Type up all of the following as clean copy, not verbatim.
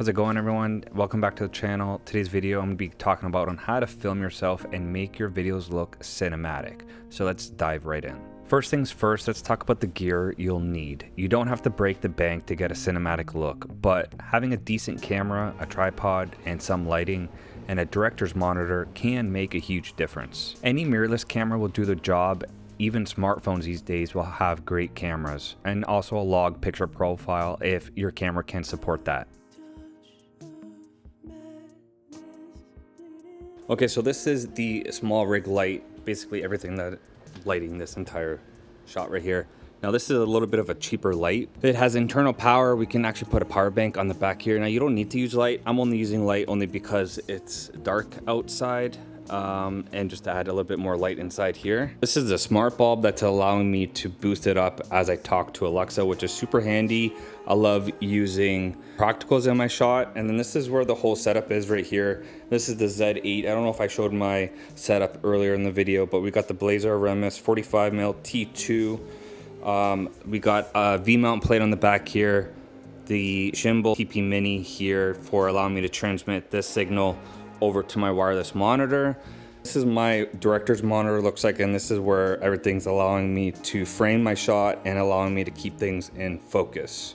How's it going, everyone? Welcome back to the channel. Today's video I'm going to be talking about on how to film yourself and make your videos look cinematic. So let's dive right in. First things first, let's talk about the gear you'll need. You don't have to break the bank to get a cinematic look, but having a decent camera, a tripod, and some lighting, and a director's monitor can make a huge difference. Any mirrorless camera will do the job. Even smartphones these days will have great cameras, and also a log picture profile if your camera can support that. Okay, so this is the small rig light, basically everything that lighting this entire shot right here. Now this is a little bit of a cheaper light. It has internal power. We can actually put a power bank on the back here. Now you don't need to use light. I'm only using light only because it's dark outside. And just to add a little bit more light inside here. This is a smart bulb that's allowing me to boost it up as I talk to Alexa, which is super handy. I love using practicals in my shot. And then this is where the whole setup is right here. This is the Z8. I don't know if I showed my setup earlier in the video, but we got the Blazer RMS 45mm T2. We got a V-mount plate on the back here. The Gimbal TP Mini here for allowing me to transmit this signal over to my wireless monitor. This is my director's monitor looks like, and this is where everything's allowing me to frame my shot and allowing me to keep things in focus.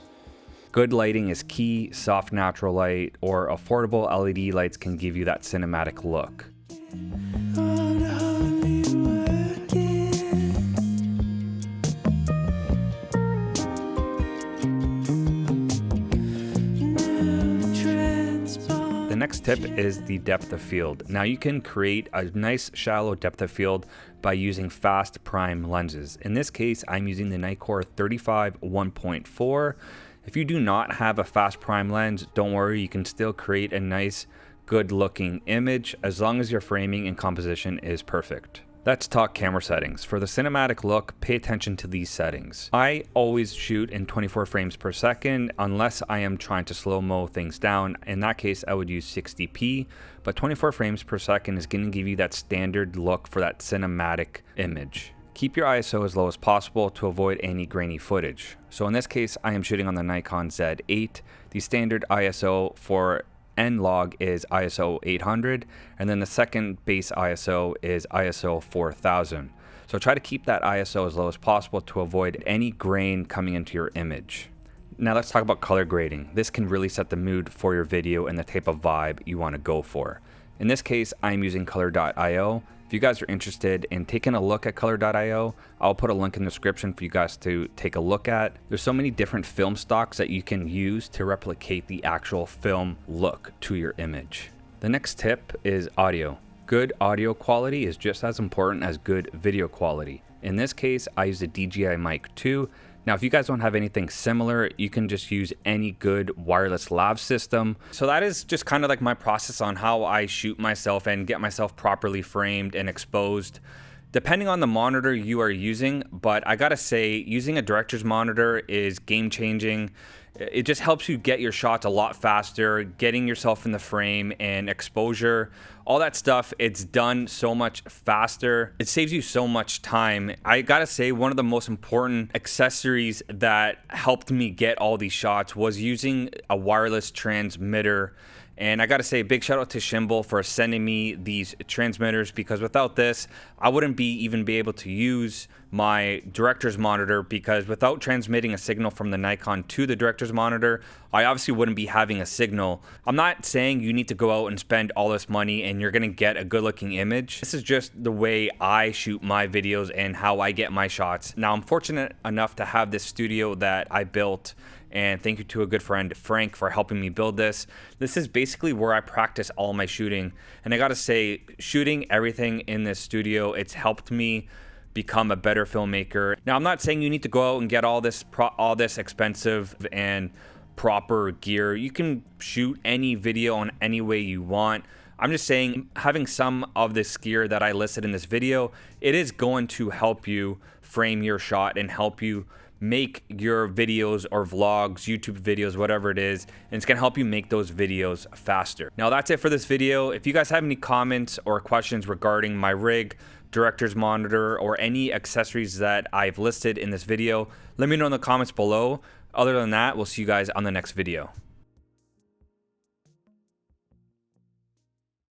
Good lighting is key. Soft natural light or affordable LED lights can give you that cinematic look. The next tip is the depth of field. Now you can create a nice shallow depth of field by using fast prime lenses. In this case, I'm using the Nikkor 35 1.4. If you do not have a fast prime lens, don't worry, you can still create a nice, good looking image as long as your framing and composition is perfect. Let's talk camera settings. For the cinematic look, pay attention to these settings. I always shoot in 24 frames per second unless I am trying to slow-mo things down. In that case, I would use 60p, but 24 frames per second is going to give you that standard look for that cinematic image. Keep your ISO as low as possible to avoid any grainy footage. So in this case, I am shooting on the Nikon Z8. The standard ISO for N-Log is ISO 800, and then the second base ISO is ISO 4000. So try to keep that ISO as low as possible to avoid any grain coming into your image. Now let's talk about color grading. This can really set the mood for your video and the type of vibe you want to go for. In this case, I'm using color.io. If you guys are interested in taking a look at color.io, I'll put a link in the description for you guys to take a look at. There's so many different film stocks that you can use to replicate the actual film look to your image. The next tip is audio. Good audio quality is just as important as good video quality. In this case, I use a DJI Mic 2. Now, if you guys don't have anything similar, you can just use any good wireless lav system. So that is just kind of like my process on how I shoot myself and get myself properly framed and exposed, depending on the monitor you are using. But I gotta say, using a director's monitor is game changing. It just helps you get your shots a lot faster, getting yourself in the frame and exposure, all that stuff. It's done so much faster. It saves you so much time. I gotta say, one of the most important accessories that helped me get all these shots was using a wireless transmitter. And I gotta say, big shout out to Gimbal for sending me these transmitters, because without this, I wouldn't even be able to use my director's monitor, because without transmitting a signal from the Nikon to the director's monitor, I obviously wouldn't be having a signal. I'm not saying you need to go out and spend all this money and you're gonna get a good looking image. This is just the way I shoot my videos and how I get my shots. Now, I'm fortunate enough to have this studio that I built, and thank you to a good friend, Frank, for helping me build this. This is basically where I practice all my shooting. And I gotta say, shooting everything in this studio, it's helped me become a better filmmaker. Now, I'm not saying you need to go out and get all this expensive and proper gear. You can shoot any video on any way you want. I'm just saying, having some of this gear that I listed in this video, it is going to help you frame your shot and help you make your videos or vlogs, YouTube videos, whatever it is, and it's gonna help you make those videos faster. Now that's it for this video. If you guys have any comments or questions regarding my rig, director's monitor, or any accessories that I've listed in this video, let me know in the comments below. Other than that, we'll see you guys on the next video.